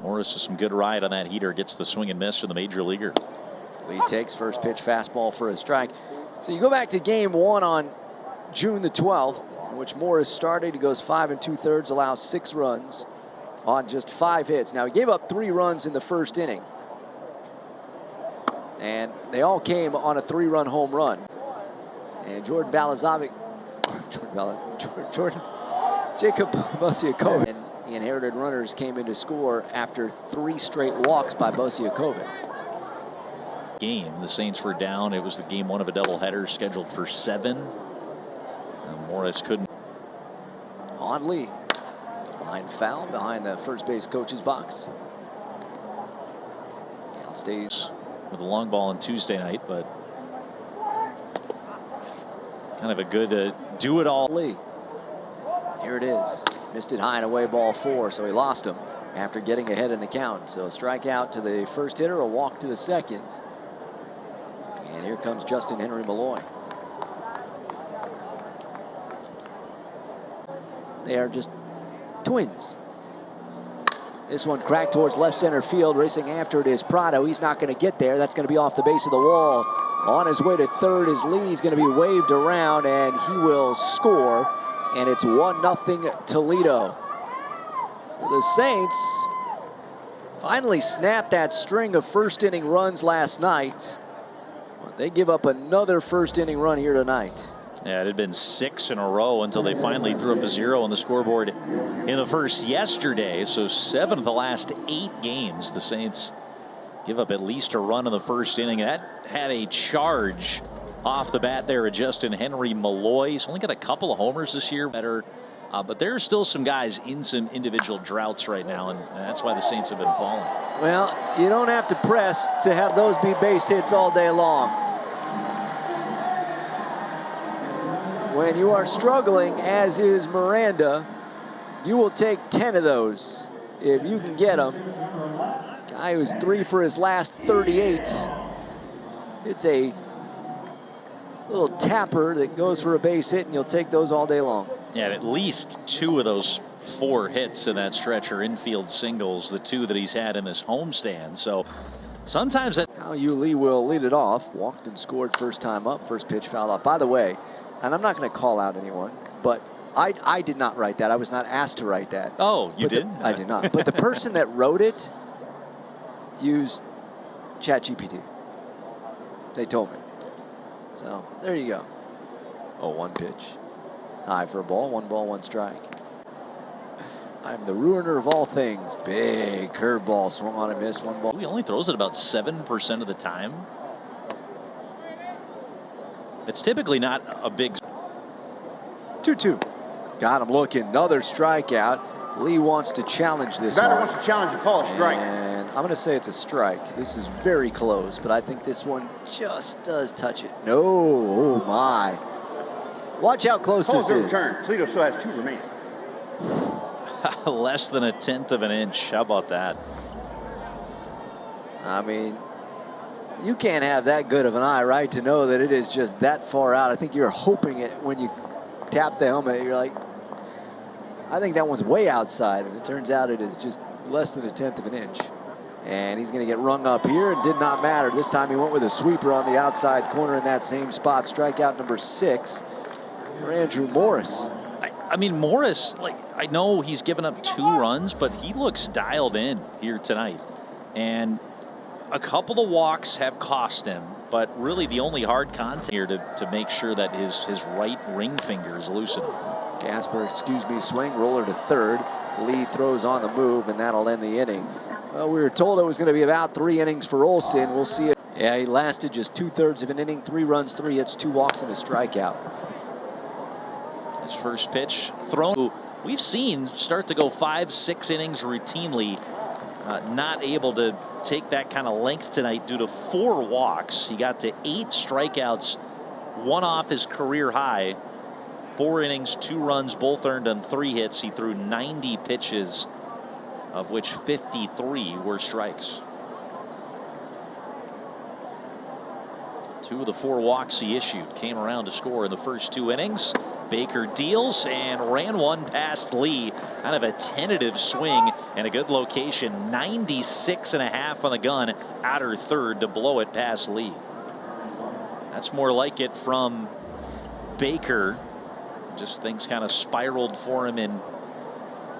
Morris is some good ride on that heater. Gets the swing and miss from the major leaguer. Lee takes first pitch fastball for a strike. So you go back to game 1 on June the 12th, in which Morris started. He goes 5 2/3, allows 6 runs on just 5 hits. Now he gave up 3 runs in the first inning, and they all came on a 3-run home run. And Jacob Bosiakovic and the inherited runners came in to score after 3 straight walks by Bosiakovic. Game, the Saints were down. It was the game 1 of a doubleheader scheduled for 7. And Morris couldn't. On Lee. Line foul behind the first base coach's box. Count stays with a long ball on Tuesday night, but kind of a good do-it-all. Lee. Here it is. Missed it high and away, ball 4, so he lost him after getting ahead in the count. So a strikeout to the first hitter, a walk to the second. And here comes Justin Henry Malloy. They are just twins. This one cracked towards left center field. Racing after it is Prado. He's not going to get there. That's going to be off the base of the wall. On his way to third is Lee. He's going to be waved around, and he will score. And it's 1-0 Toledo. So the Saints finally snapped that string of first inning runs last night. But they give up another first inning run here tonight. Yeah, it had been 6 in a row until they finally threw up a 0 on the scoreboard in the first yesterday. So 7 of the last 8 games, the Saints give up at least a run in the first inning. That had a charge off the bat there at Justin Henry Malloy. He's only got a couple of homers this year, better. But there are still some guys in some individual droughts right now, and that's why the Saints have been falling. Well, you don't have to press to have those be base hits all day long. When you are struggling, as is Miranda, you will take 10 of those if you can get them. Guy who's 3 for his last 38. It's a little tapper that goes for a base hit, and you'll take those all day long. Yeah, at least 2 of those 4 hits in that stretch are infield singles, the 2 that he's had in his homestand. So sometimes that. Hao-Yu Lee will lead it off. Walked and scored first time up. First pitch fouled off. By the way, and I'm not going to call out anyone, but I did not write that. I was not asked to write that. Oh, you did? I did not. But the person that wrote it used ChatGPT. They told me. So there you go. Oh, 1 pitch. High for a ball. 1 ball, 1 strike. I'm the ruiner of all things. Big curveball swung on and missed. 1 ball. He only throws it about 7% of the time. It's typically not a big. 2-2. Got him looking. Another strikeout. Lee wants to challenge this one. Batter wants to challenge and call a strike. And I'm going to say it's a strike. This is very close, but I think this one just does touch it. No, oh my. Watch how close this is. Return. Toledo still has 2 remaining. Less than 1/10 of an inch. How about that? I mean, you can't have that good of an eye, right, to know that it is just that far out. I think you're hoping it when you tap the helmet. You're like, I think that one's way outside, and it turns out it is just less than 1/10 of an inch. And he's going to get rung up here. It did not matter. This time he went with a sweeper on the outside corner in that same spot. Strikeout number 6 for Andrew Morris. I mean, Morris, like, I know he's given up 2 runs, but he looks dialed in here tonight. And a couple of walks have cost him, but really the only hard contact here to make sure that his right ring finger is loosened. Gasper, swing, roller to third. Lee throws on the move, and that'll end the inning. Well, we were told it was going to be about 3 innings for Olsen. We'll see it. Yeah, he lasted just 2/3 of an inning, 3 runs, 3 hits, 2 walks, and a strikeout. His first pitch thrown. We've seen start to go 5-6 innings routinely. Not able to take that kind of length tonight due to 4 walks. He got to 8 strikeouts, 1 off his career high. 4 innings, 2 runs, both earned on 3 hits. He threw 90 pitches, of which 53 were strikes. 2 of the 4 walks he issued came around to score in the first 2 innings. Baker deals and ran one past Lee. Kind of a tentative swing and a good location. 96.5 on the gun. Outer third to blow it past Lee. That's more like it from Baker. Just things kind of spiraled for him in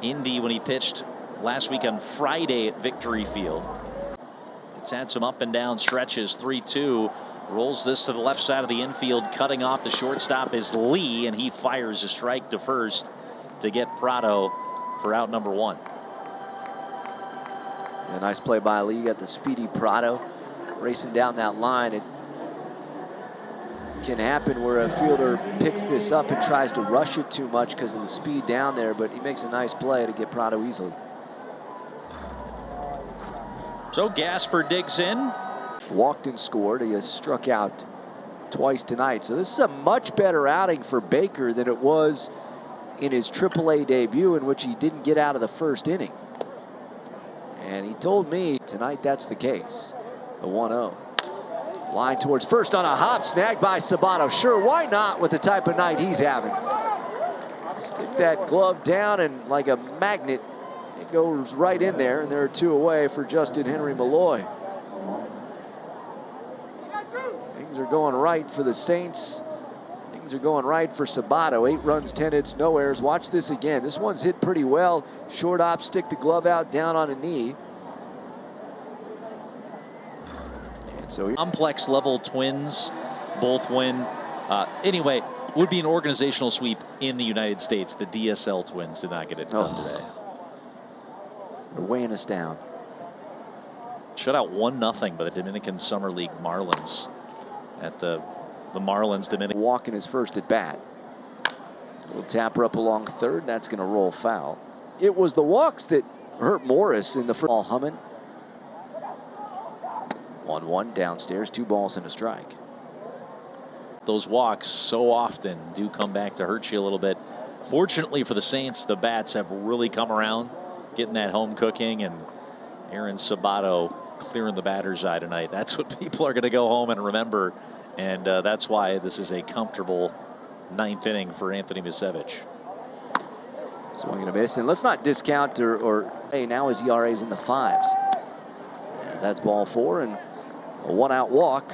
Indy when he pitched last week on Friday at Victory Field. It's had some up and down stretches. 3-2. Rolls this to the left side of the infield. Cutting off the shortstop is Lee, and he fires a strike to first to get Prado for out number 1. A nice play by Lee. Got the speedy Prado racing down that line. It can happen where a fielder picks this up and tries to rush it too much because of the speed down there, but he makes a nice play to get Prado easily. So Gasper digs in. Walked and scored. He has struck out twice tonight. So this is a much better outing for Baker than it was in his AAA debut, in which he didn't get out of the first inning. And he told me tonight that's the case. The 1-0. Line towards first on a hop, snagged by Sabato. Sure, why not with the type of night he's having? Stick that glove down and like a magnet, it goes right in there, and there are 2 away for Justin Henry Malloy. Things are going right for the Saints. Things are going right for Sabato. 8 runs, 10 hits, no errors. Watch this again. This one's hit pretty well. Short op, stick the glove out, down on a knee. And so complex level Twins both win. Anyway, would be an organizational sweep in the United States. The DSL Twins did not get it done today. They're weighing us down. Shut out 1-0 by the Dominican Summer League Marlins at the Marlins Dominican. Walking his first at bat. Little tapper up along third. That's going to roll foul. It was the walks that hurt Morris in the first. Ball humming. 1-1 downstairs. 2 balls and a strike. Those walks so often do come back to hurt you a little bit. Fortunately for the Saints, the bats have really come around, getting that home cooking, and Aaron Sabato clearing the batter's eye tonight. That's what people are going to go home and remember, and that's why this is a comfortable 9th inning for Anthony Misevich. Swing and a miss, and let's not discount hey, now his ERA is in the 5s. As that's ball 4 and a 1-out walk.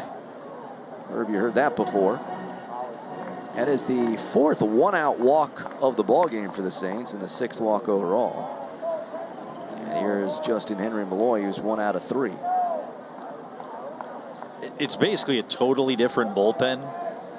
Or have you heard that before? That is the 4th 1-out walk of the ball game for the Saints and the 6th walk overall. And here's Justin Henry Malloy, who's 1 out of 3. It's basically a totally different bullpen